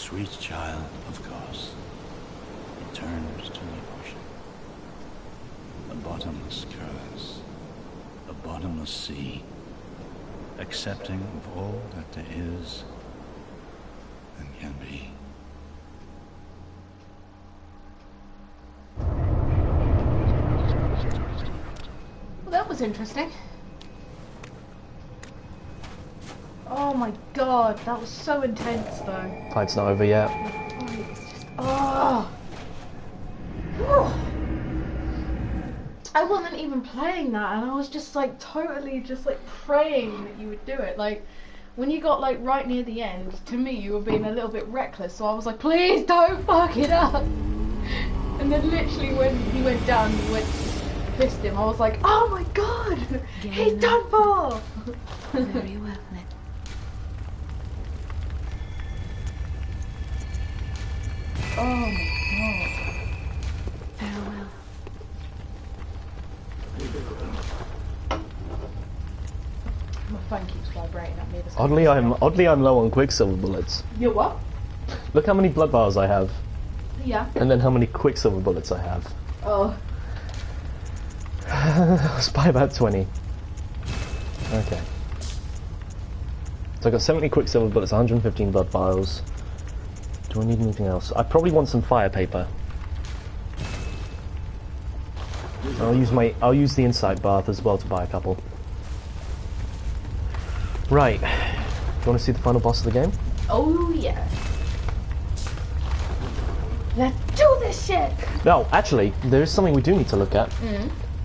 sweet child of course returns to the ocean. A bottomless curse, a bottomless sea, accepting of all that there is and can be. Well, that was interesting. Oh my god, that was so intense though. Fight's not over yet. Oh. I wasn't even playing that and I was just like totally just like praying that you would do it. Like when you got like right near the end, to me you were being a little bit reckless, so I was like, please don't fuck it up. And then literally when he went down, you went to fist him, I was like, oh my god, he's done for. Very well then. Oh my god. Farewell. My phone keeps vibrating at me. Oddly, I'm low on Quicksilver bullets. You what? Look how many blood bars I have, Yeah. and then how many Quicksilver bullets I have. Oh. It's by about 20. Okay. So I got 70 Quicksilver bullets, 115 blood vials. Do I need anything else? I probably want some fire paper. I'll use the insight bath as well to buy a couple. Right. Do you want to see the final boss of the game? Oh yeah. Let's do this shit! No, actually, there is something we do need to look at.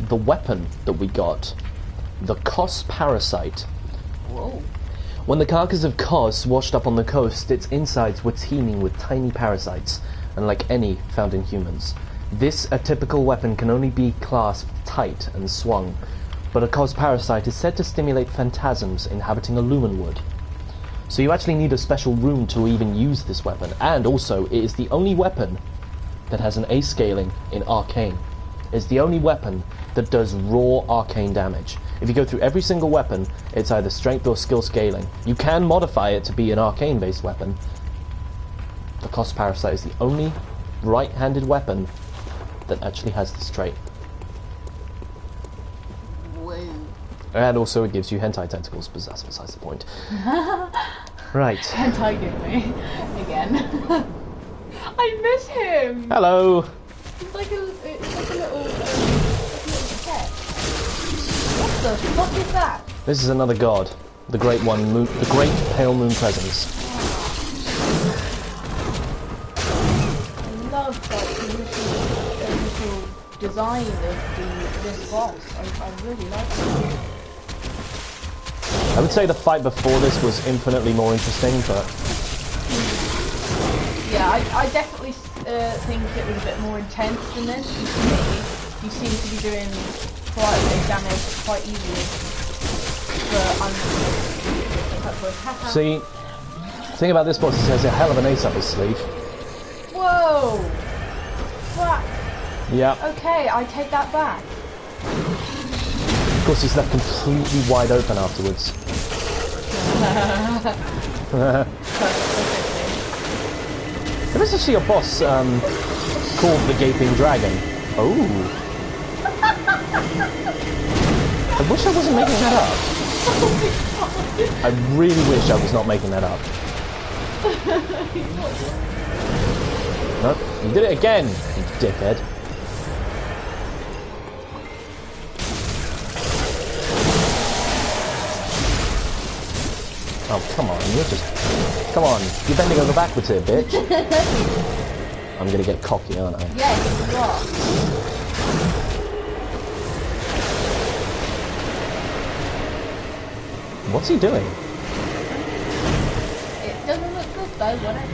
The weapon that we got. The Kos parasite. Whoa. When the carcass of Kos washed up on the coast, its insides were teeming with tiny parasites, unlike any found in humans. This atypical weapon can only be clasped tight and swung, but a Kos parasite is said to stimulate phantasms inhabiting a lumen wood. So you actually need a special room to even use this weapon, and also it is the only weapon that has an A scaling in Arcane. It's the only weapon that does raw arcane damage. If you go through every single weapon, it's either strength or skill scaling. You can modify it to be an arcane based weapon. The Kos parasite is the only right-handed weapon that actually has this trait. Whoa. And also it gives you hentai tentacles, but that's besides the point. Right. Hentai give me. Again. I miss him! Hello! It's like a little pet. What the fuck is that? This is another god. The Great One, the Great Pale Moon Presence. I love like the initial design of this boss. I really like it. I would say the fight before this was infinitely more interesting, but... Yeah, I definitely think it was a bit more intense than this. And to me, you seem to be doing quite a bit of damage quite easily. But See, the thing about this boss is he has a hell of an ace up his sleeve. Whoa! Fuck! Yeah. Okay, I take that back. Of course, he's left completely wide open afterwards. There is actually a boss called the Gaping Dragon. Oh. I wish I wasn't making that up. I really wish I was not making that up. Nope, you did it again, you dickhead. Oh, come on, you're just... Come on, you're bending over backwards here, bitch. I'm gonna get cocky, aren't I? Yes, you are. What's he doing? It doesn't look good though, whatever.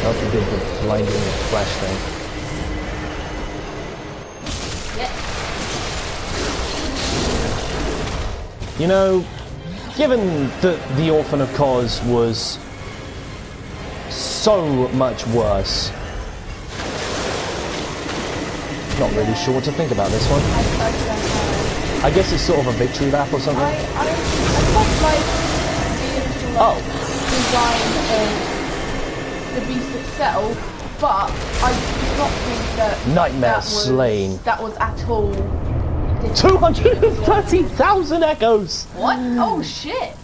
Oh, he did the blinding flash thing. Yeah. You know, given that the Orphan of Kos was so much worse, not really sure what to think about this one. I don't know. I guess it's sort of a victory lap or something. I quite like the original design of the beast itself, but I do not think that Nightmare slain. That was at all. 230,000 echoes! What? Oh shit!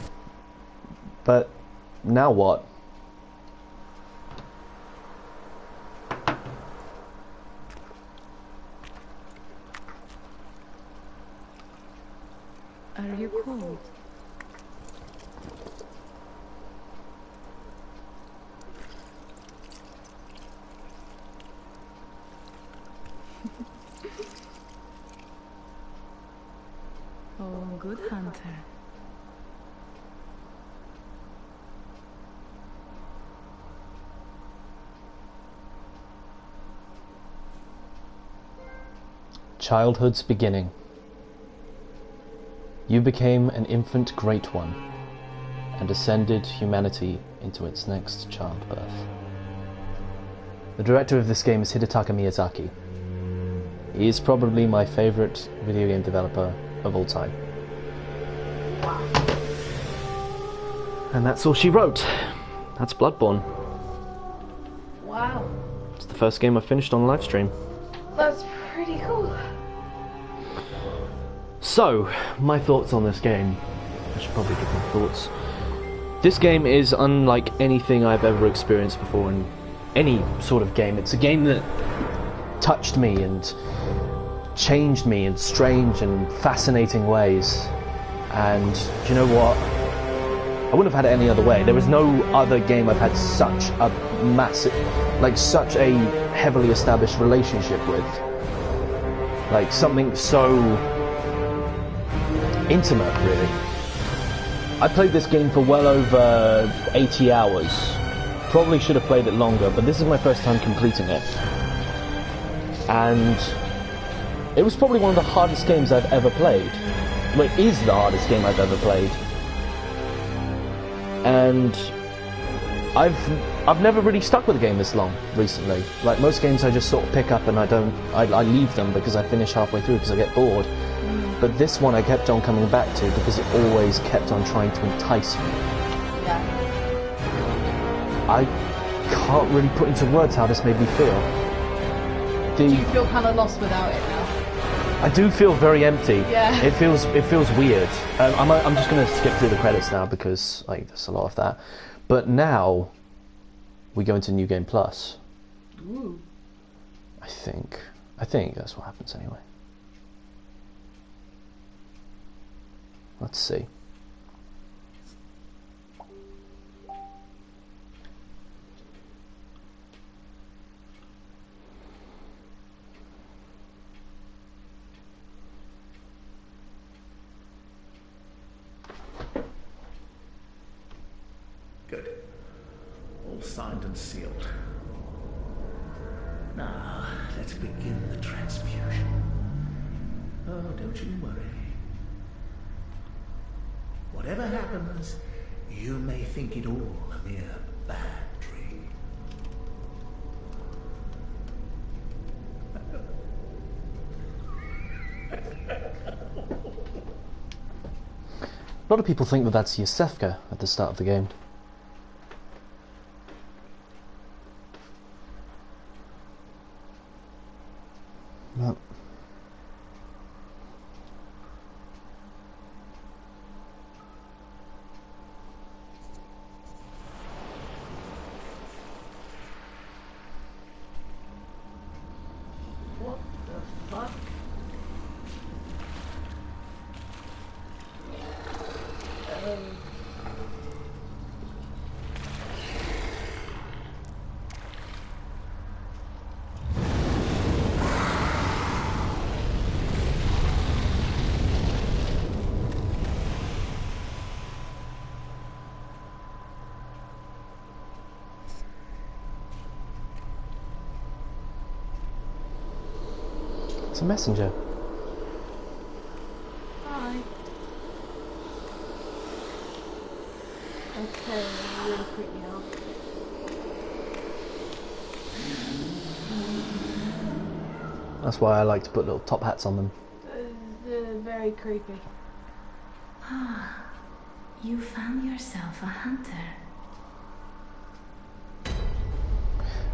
But now what? Are you cold? Oh, good hunter. Childhood's beginning. You became an infant great one, and ascended humanity into its next childbirth. The director of this game is Hidetaka Miyazaki. He is probably my favourite video game developer of all time. And that's all she wrote. That's Bloodborne. Wow. It's the first game I finished on live stream. That's pretty cool. So, my thoughts on this game. I should probably give my thoughts. This game is unlike anything I've ever experienced before in any sort of game. It's a game that touched me and changed me in strange and fascinating ways. And do you know what? I wouldn't have had it any other way. There is no other game I've had such a massive, like such a heavily established relationship with. Like something so intimate, really. I played this game for well over 80 hours. Probably should have played it longer, but this is my first time completing it. And it was probably one of the hardest games I've ever played. Well, it is the hardest game I've ever played. And I've never really stuck with a game this long recently. Like most games I just sort of pick up and I leave them because I finish halfway through because I get bored. But this one I kept on coming back to because it always kept on trying to entice me. Yeah. I can't really put into words how this made me feel. Do you feel kind of lost without it now? I do feel very empty. Yeah. It feels weird. I'm just going to skip through the credits now because like there's a lot of that. But now we go into New Game Plus. Ooh. I think that's what happens anyway. Let's see. Good. All signed and sealed. Now, let's begin the transfusion. Oh, don't you worry. Whatever happens, you may think it all a mere bad dream. A lot of people think that that's Yosefka at the start of the game. No. What the fuck? It's a messenger. Hi. Okay, really freak me out. That's why I like to put little top hats on them. Very creepy. Ah, you found yourself a hunter.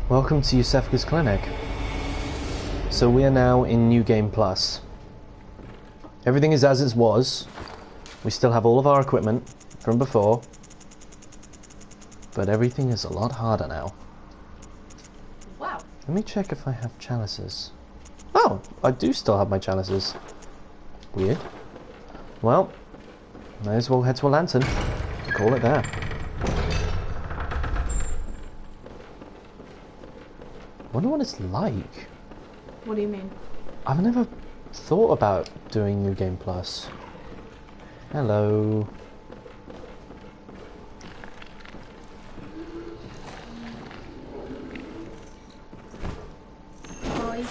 Welcome to Yusefka's Clinic. So we are now in New Game Plus. Everything is as it was. We still have all of our equipment from before. But everything is a lot harder now. Wow. Let me check if I have chalices. Oh, I do still have my chalices. Weird. Well, may as well head to a lantern. Call it there. Wonder what it's like. What do you mean? I've never thought about doing New Game Plus. Hello. Oh, you did.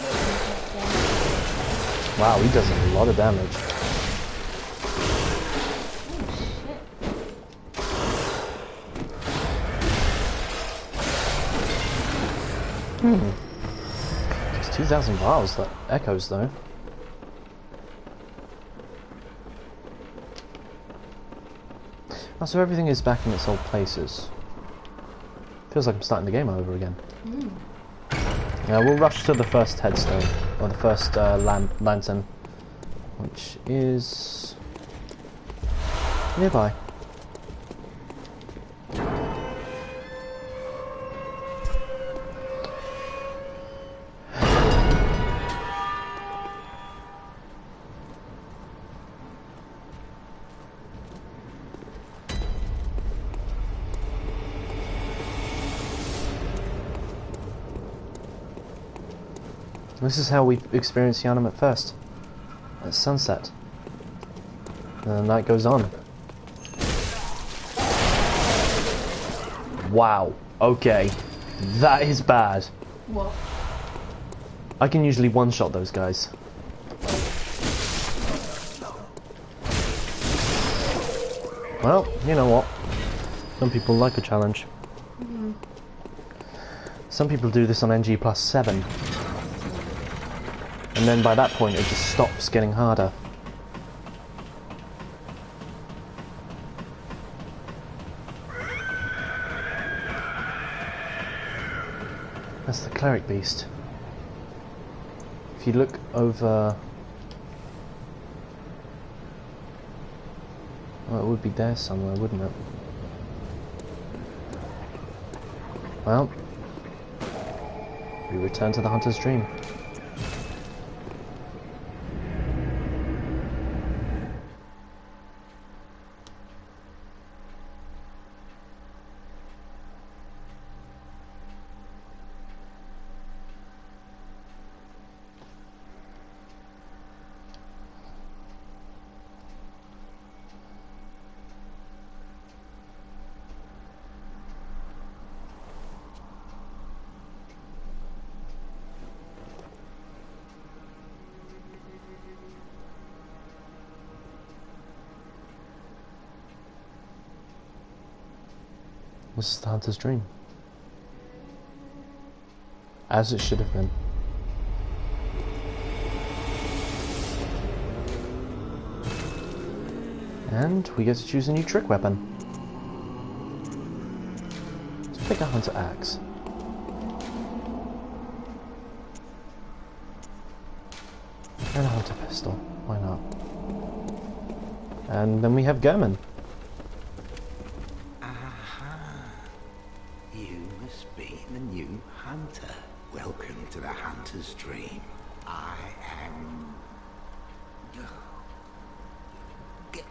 Wow, he does a lot of damage. It's 2,000 vials that echoes though. Oh, so everything is back in its old places. Feels like I'm starting the game over again. Yeah, we'll rush to the first headstone, or the first lantern, which is nearby. This is how we experience Yharnam at first. At sunset. And the night goes on. Wow. Okay. That is bad. What? I can usually one-shot those guys. Well, you know what? Some people like a challenge. Some people do this on NG+7. And then by that point it just stops getting harder. That's the cleric beast. If you look over... well, it would be there somewhere, wouldn't it? Well, we return to the Hunter's Dream. This is the Hunter's Dream. As it should have been. And we get to choose a new trick weapon. Let's pick a Hunter Axe. And a Hunter Pistol. Why not? And then we have German. The new hunter. Welcome to the Hunter's Dream. I am...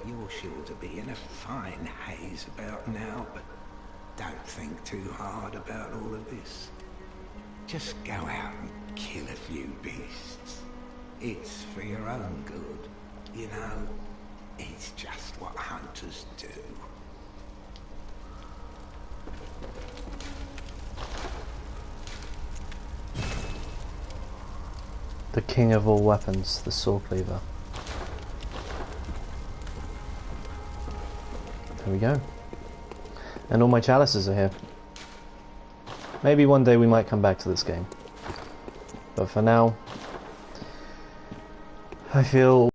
You're sure to be in a fine haze about now, but don't think too hard about all of this. Just go out and kill a few beasts. It's for your own good. You know, it's just what hunters do. The king of all weapons, the sword cleaver. There we go. And all my chalices are here. Maybe one day we might come back to this game. But for now, I feel